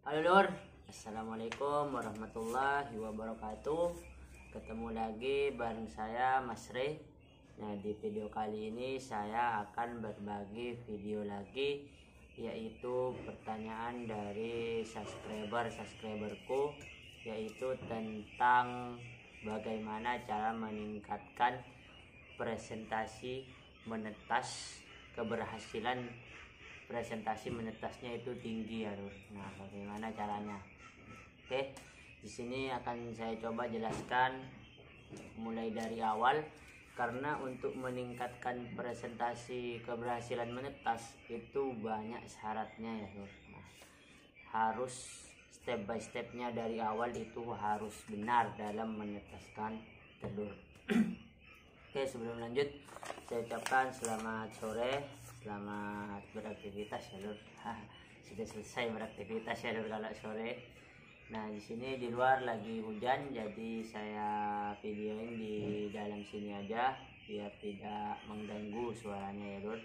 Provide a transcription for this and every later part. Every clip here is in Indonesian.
Halo Lur, Assalamualaikum warahmatullahi wabarakatuh. Ketemu lagi bareng saya Mas Rey. Nah, di video kali ini saya akan berbagi video lagi, yaitu pertanyaan dari subscriberku, yaitu tentang bagaimana cara meningkatkan presentasi menetas, keberhasilan presentasi menetasnya itu tinggi ya Lur. Nah, bagaimana caranya? Oke, di sini akan saya coba jelaskan mulai dari awal, karena untuk meningkatkan presentasi keberhasilan menetas itu banyak syaratnya ya Lur. Nah, harus step by stepnya dari awal itu harus benar dalam menetaskan telur. Oke, sebelum lanjut saya ucapkan selamat sore, selamat beraktivitas ya Lur. Sudah selesai beraktivitas ya Lur kalau sore. Nah, di sini di luar lagi hujan, jadi saya videoin di dalam sini aja biar tidak mengganggu suaranya ya Lur.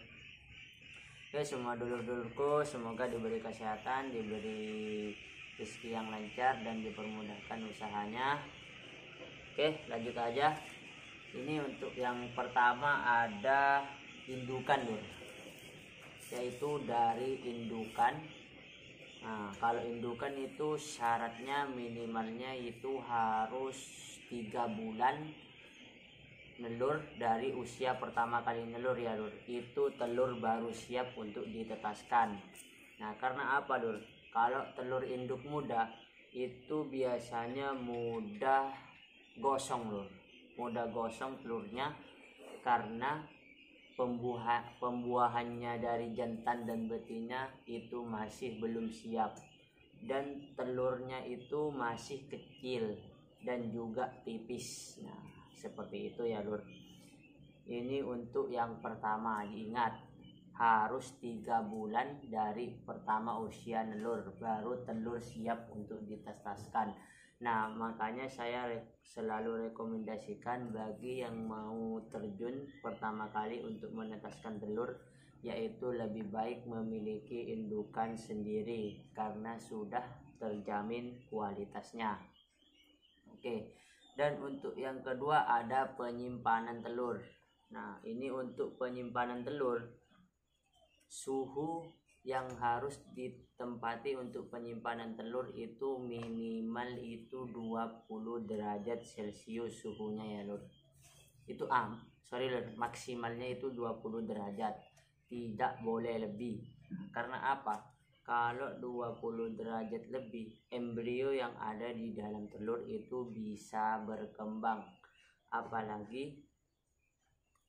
Oke, semua dulur-dulurku semoga diberi kesehatan, diberi rezeki yang lancar dan dipermudahkan usahanya. Oke, lanjut aja. Ini untuk yang pertama ada indukan Lur, yaitu dari indukan. Nah, kalau indukan itu syaratnya minimalnya itu harus 3 bulan nelur dari usia pertama kali nelur ya Lur. Itu telur baru siap untuk ditetaskan. Nah, karena apa Lur? Kalau telur induk muda itu biasanya mudah gosong Lur, mudah gosong telurnya, karena pembuahannya dari jantan dan betina itu masih belum siap, dan telurnya itu masih kecil dan juga tipis. Nah, seperti itu ya Lur. Ini untuk yang pertama, diingat harus 3 bulan dari pertama usia nelur baru telur siap untuk ditetaskan. Nah, makanya saya selalu rekomendasikan bagi yang mau terjun pertama kali untuk menetaskan telur, yaitu lebih baik memiliki indukan sendiri karena sudah terjamin kualitasnya. Oke, dan untuk yang kedua ada penyimpanan telur. Nah, ini untuk penyimpanan telur, suhu yang harus ditempati untuk penyimpanan telur itu minimal itu 20 derajat Celcius suhunya ya Lur. Itu Lur, maksimalnya itu 20 derajat, tidak boleh lebih. Karena apa? Kalau 20 derajat lebih, embrio yang ada di dalam telur itu bisa berkembang, apalagi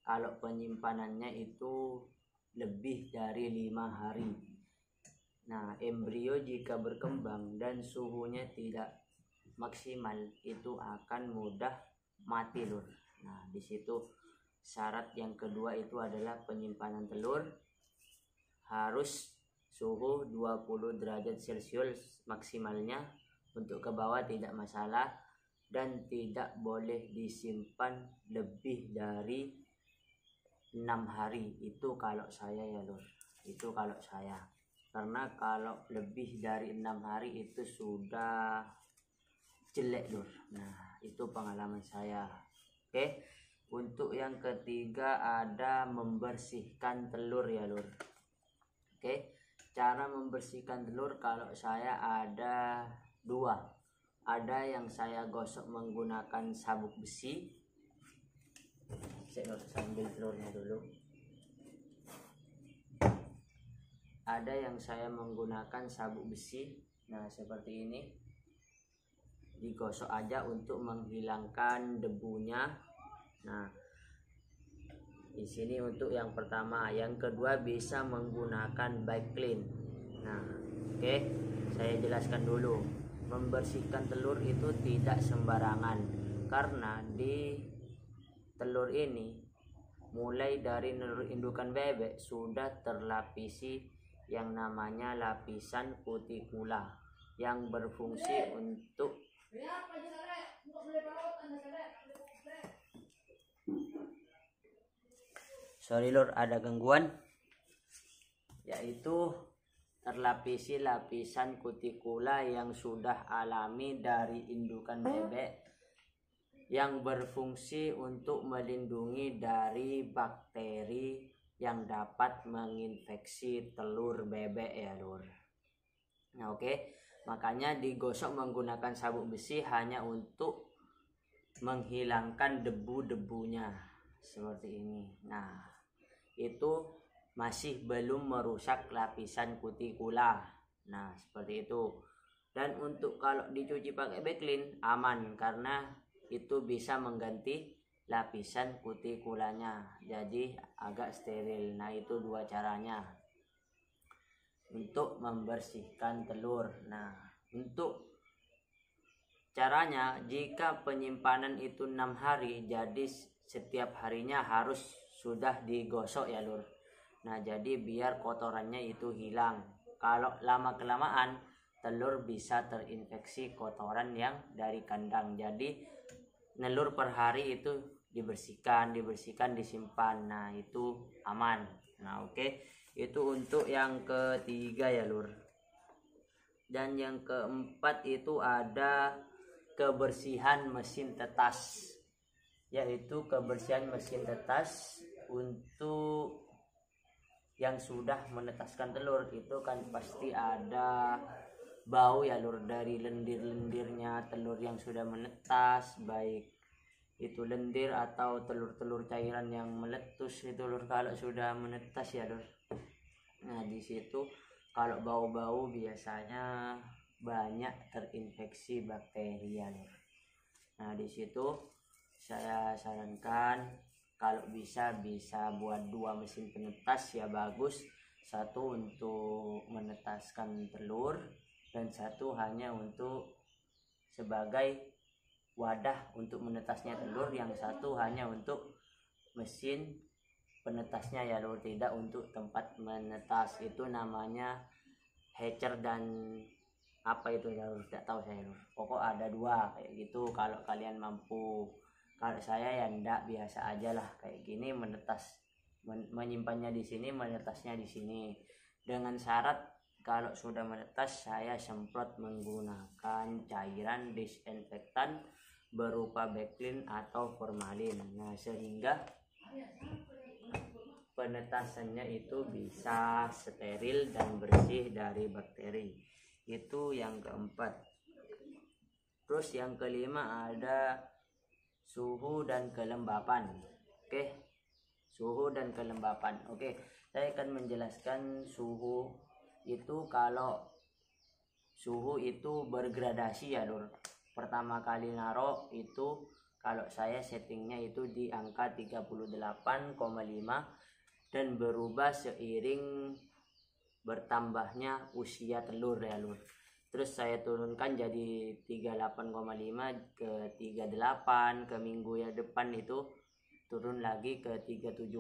kalau penyimpanannya itu lebih dari 5 hari. Nah, embrio jika berkembang dan suhunya tidak maksimal itu akan mudah mati Lur. Nah, di situ syarat yang kedua itu adalah penyimpanan telur harus suhu 20 derajat Celcius maksimalnya, untuk ke bawah tidak masalah, dan tidak boleh disimpan lebih dari 6 hari. Itu kalau saya ya Lur, itu kalau saya, karena kalau lebih dari 6 hari itu sudah jelek Lur. Nah, itu pengalaman saya. Oke, untuk yang ketiga ada membersihkan telur ya Lur. Oke, cara membersihkan telur kalau saya ada 2. Ada yang saya gosok menggunakan sabuk besi. Saya sambil telurnya dulu. Ada yang saya menggunakan sabuk besi. Nah, seperti ini. Digosok aja untuk menghilangkan debunya. Nah, di sini untuk yang pertama. Yang kedua bisa menggunakan bike clean. Nah, oke, saya jelaskan dulu. Membersihkan telur itu tidak sembarangan, karena di telur ini mulai dari telur indukan bebek sudah terlapisi yang namanya lapisan kutikula yang berfungsi untuk Lur, ada gangguan, yaitu terlapisi lapisan kutikula yang sudah alami dari indukan bebek yang berfungsi untuk melindungi dari bakteri yang dapat menginfeksi telur bebek ya lur. Nah oke, makanya digosok menggunakan sabuk besi hanya untuk menghilangkan debu-debunya seperti ini. Nah itu masih belum merusak lapisan kutikula. Nah seperti itu. Dan untuk kalau dicuci pakai backlin aman karena itu bisa mengganti lapisan kutikulanya, jadi agak steril. Nah itu dua caranya untuk membersihkan telur. Nah untuk caranya, jika penyimpanan itu 6 hari, jadi setiap harinya harus sudah digosok ya lur. Nah jadi biar kotorannya itu hilang. Kalau lama kelamaan telur bisa terinfeksi kotoran yang dari kandang. Jadi nelur per hari itu dibersihkan, disimpan. Nah itu aman. Nah oke, itu untuk yang ketiga ya lur. Dan yang keempat itu ada kebersihan mesin tetas, yaitu kebersihan mesin tetas untuk yang sudah menetaskan telur. Itu kan pasti ada bau ya lur dari lendir-lendirnya telur yang sudah menetas, baik itu lendir atau telur-telur cairan yang meletus itu lur kalau sudah menetas ya lur. Nah di situ kalau bau-bau biasanya banyak terinfeksi bakteri ya lur. Nah di situ saya sarankan kalau bisa buat 2 mesin penetas ya bagus. Satu untuk menetaskan telur dan satu hanya untuk sebagai wadah untuk menetasnya telur, yang satu hanya untuk mesin penetasnya ya lur, tidak untuk tempat menetas. Itu namanya hatcher dan apa itu ya lur, tidak tahu saya lur. Pokok ada 2 kayak gitu kalau kalian mampu. Kalau saya ya enggak, biasa aja lah kayak gini, menetas menyimpannya di sini, menetasnya di sini. Dengan syarat kalau sudah menetas saya semprot menggunakan cairan disinfektan berupa backlin atau formalin. Nah sehingga penetasannya itu bisa steril dan bersih dari bakteri. Itu yang keempat. Terus yang kelima ada suhu dan kelembapan. Oke, suhu dan kelembapan. Oke, saya akan menjelaskan suhu itu. Kalau suhu itu bergradasi ya lur. Pertama kali naruh itu kalau saya settingnya itu di angka 38,5 dan berubah seiring bertambahnya usia telur ya lur. Terus saya turunkan jadi 38,5 ke 38, ke minggu yang depan itu turun lagi ke 37,5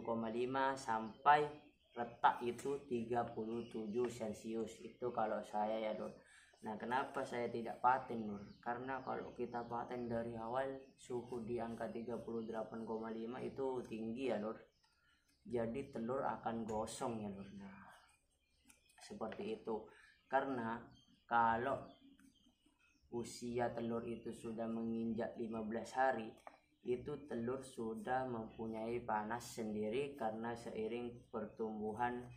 sampai letak itu 37 Celcius. Itu kalau saya ya lur. Nah kenapa saya tidak paten lur? Karena kalau kita paten dari awal suhu di angka 38,5 itu tinggi ya lur. Jadi telur akan gosong ya lur. Nah seperti itu. Karena kalau usia telur itu sudah menginjak 15 hari, itu telur sudah mempunyai panas sendiri karena seiring pertumbuhan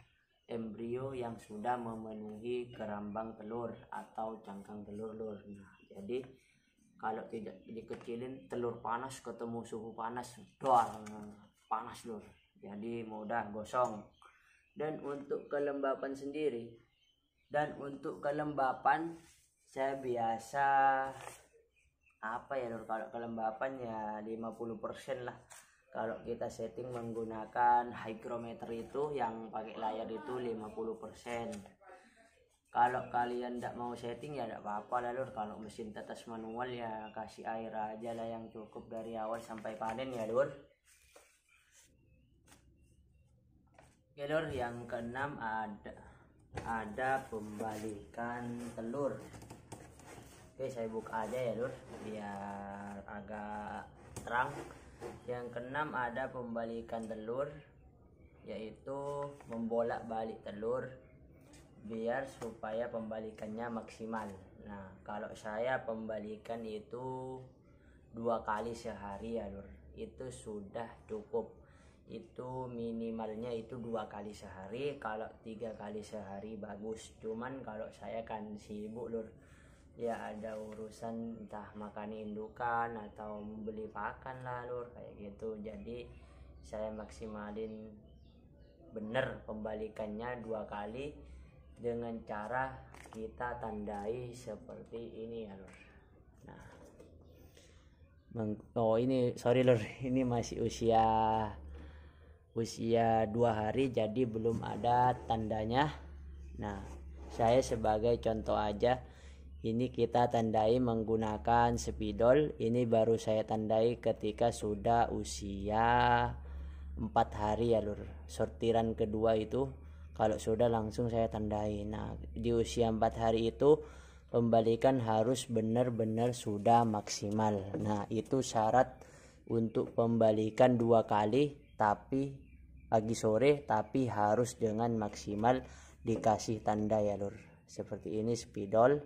embrio yang sudah memenuhi kerambang telur atau cangkang telur lur. Nah, jadi kalau tidak dikecilin, telur panas ketemu suhu panas, doang panas lur. Jadi mudah gosong. Dan untuk kelembapan saya biasa apa ya lur, kalau kelembapan ya 50% lah. Kalau kita setting menggunakan hygrometer itu yang pakai layar itu 50%. Kalau kalian tidak mau setting ya tidak apa-apa lah lur. Kalau mesin tetes manual ya kasih air aja lah yang cukup dari awal sampai panen ya lur. Oke lur, yang keenam ada pembalikan telur. Oke, saya buka aja ya lur biar agak terang. Yang keenam ada pembalikan telur, yaitu membolak balik telur biar supaya pembalikannya maksimal. Nah, kalau saya pembalikan itu 2 kali sehari ya lur, itu sudah cukup. Itu minimalnya itu 2 kali sehari. Kalau 3 kali sehari bagus, cuman kalau saya kan sibuk lur, ya ada urusan entah makan indukan atau membeli pakan lah lur, kayak gitu. Jadi saya maksimalin bener pembalikannya 2 kali dengan cara kita tandai seperti ini ya lur. Nah, oh ini sorry lur, ini masih usia 2 hari jadi belum ada tandanya. Nah, saya sebagai contoh aja, ini kita tandai menggunakan spidol. Ini baru saya tandai ketika sudah usia 4 hari ya lur. Sortiran kedua itu kalau sudah langsung saya tandai. Nah, di usia 4 hari itu pembalikan harus benar-benar sudah maksimal. Nah, itu syarat untuk pembalikan 2 kali tapi pagi sore, tapi harus dengan maksimal dikasih tanda ya lur. Seperti ini spidol.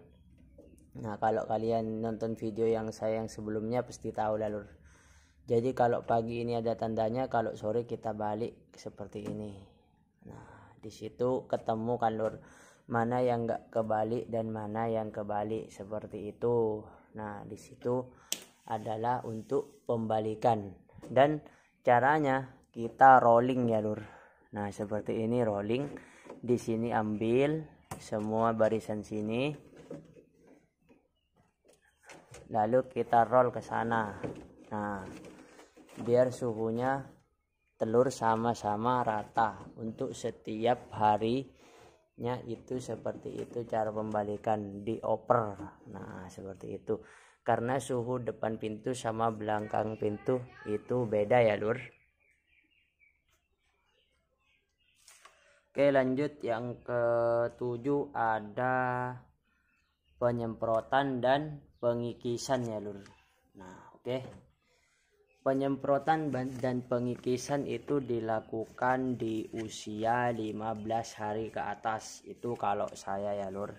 Nah, kalau kalian nonton video yang saya yang sebelumnya pasti tahu lah lur. Jadi kalau pagi ini ada tandanya, kalau sore kita balik seperti ini. Nah, di situ ketemu kan lur, mana yang enggak kebalik dan mana yang kebalik seperti itu. Nah, di situ adalah untuk pembalikan dan caranya kita rolling ya lur. Nah, seperti ini rolling. Di sini ambil semua barisan sini, lalu kita roll ke sana. Nah, biar suhunya telur sama-sama rata untuk setiap harinya. Itu seperti itu cara pembalikan, dioper. Nah, seperti itu. Karena suhu depan pintu sama belakang pintu itu beda ya lur. Oke, lanjut yang ke-7 ada penyemprotan dan pengikisan ya lur. Nah, oke. Penyemprotan dan pengikisan itu dilakukan di usia 15 hari ke atas. Itu kalau saya ya lur,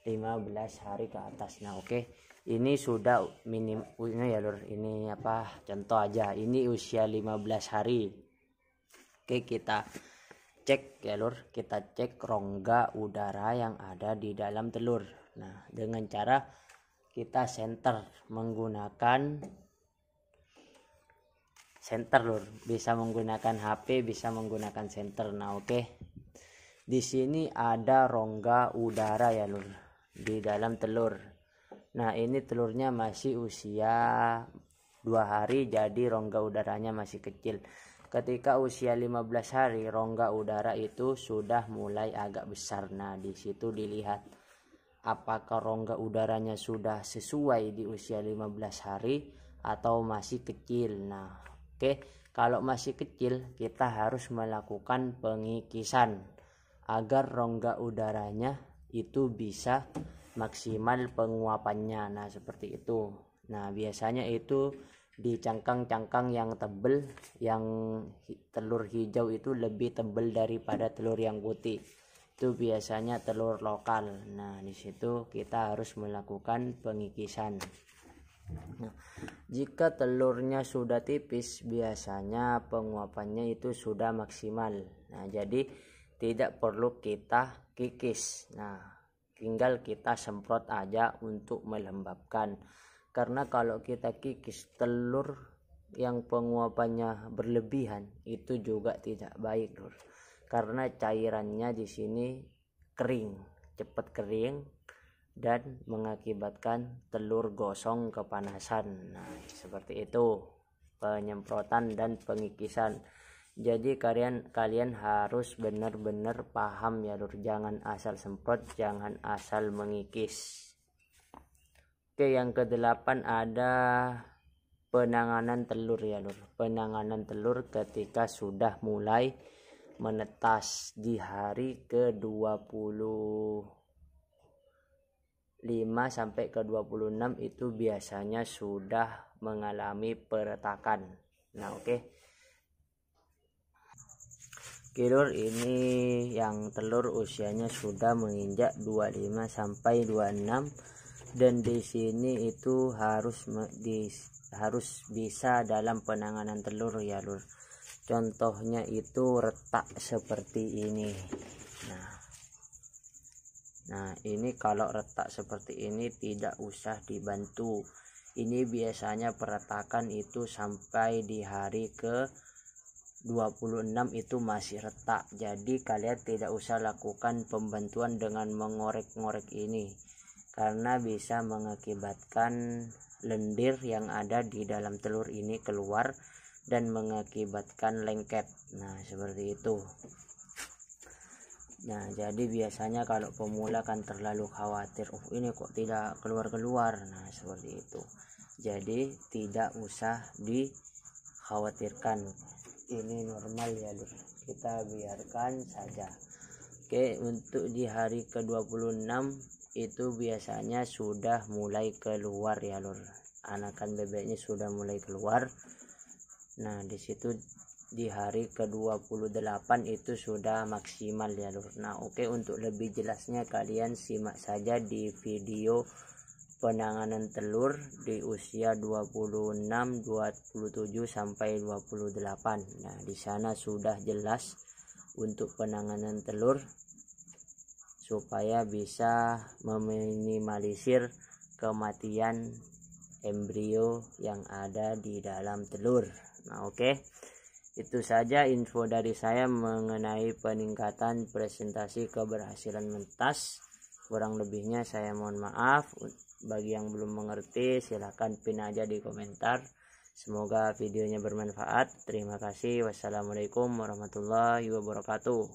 15 hari ke atas. Nah, oke. Ini sudah minim ini ya lur. Ini apa? Contoh aja. Ini usia 15 hari. Oke, kita cek ya lur. Kita cek rongga udara yang ada di dalam telur. Nah, dengan cara kita senter menggunakan senter lur, bisa menggunakan HP, bisa menggunakan senter. Nah, oke. Di sini ada rongga udara ya lur di dalam telur. Nah, ini telurnya masih usia 2 hari, jadi rongga udaranya masih kecil. Ketika usia 15 hari, rongga udara itu sudah mulai agak besar. Nah, di situ dilihat apakah rongga udaranya sudah sesuai di usia 15 hari atau masih kecil. Nah, oke, kalau masih kecil kita harus melakukan pengikisan agar rongga udaranya itu bisa maksimal penguapannya. Nah, seperti itu. Nah, biasanya itu di cangkang-cangkang yang tebal, yang telur hijau itu lebih tebal daripada telur yang putih. Itu biasanya telur lokal. Nah, di situ kita harus melakukan pengikisan. Nah, jika telurnya sudah tipis, biasanya penguapannya itu sudah maksimal. Nah, jadi tidak perlu kita kikis. Nah, tinggal kita semprot aja untuk melembabkan. Karena kalau kita kikis telur yang penguapannya berlebihan, itu juga tidak baik lur. Karena cairannya di sini kering, cepat kering, dan mengakibatkan telur gosong kepanasan. Nah, seperti itu penyemprotan dan pengikisan. Jadi kalian harus benar-benar paham ya lur, jangan asal semprot, jangan asal mengikis. Oke, yang ke-8 ada penanganan telur ya lur. Penanganan telur ketika sudah mulai menetas di hari ke-25 sampai ke 26 itu biasanya sudah mengalami peretakan. Nah, oke. Oke lur, ini yang telur usianya sudah menginjak 25 sampai 26, dan di sini itu harus bisa dalam penanganan telur ya lur. Contohnya itu retak seperti ini. Nah ini kalau retak seperti ini tidak usah dibantu. Ini biasanya peretakan itu sampai di hari ke 26 itu masih retak. Jadi kalian tidak usah lakukan pembantuan dengan mengorek-ngorek ini, karena bisa mengakibatkan lendir yang ada di dalam telur ini keluar dan mengakibatkan lengket. Nah seperti itu. Nah jadi biasanya kalau pemula kan terlalu khawatir, oh ini kok tidak keluar-keluar. Nah seperti itu. Jadi tidak usah dikhawatirkan, ini normal ya lur, kita biarkan saja. Oke, untuk di hari ke-26 itu biasanya sudah mulai keluar ya lur, anakan bebeknya sudah mulai keluar. Nah di situ di hari ke-28 itu sudah maksimal ya lur. Nah oke, untuk lebih jelasnya kalian simak saja di video penanganan telur di usia 26, 27 sampai 28. Nah, di sana sudah jelas untuk penanganan telur supaya bisa meminimalisir kematian embrio yang ada di dalam telur. Nah, oke. Itu saja info dari saya mengenai peningkatan presentasi keberhasilan mentas. Kurang lebihnya saya mohon maaf. Bagi yang belum mengerti silahkan pin aja di komentar. Semoga videonya bermanfaat. Terima kasih. Wassalamualaikum warahmatullahi wabarakatuh.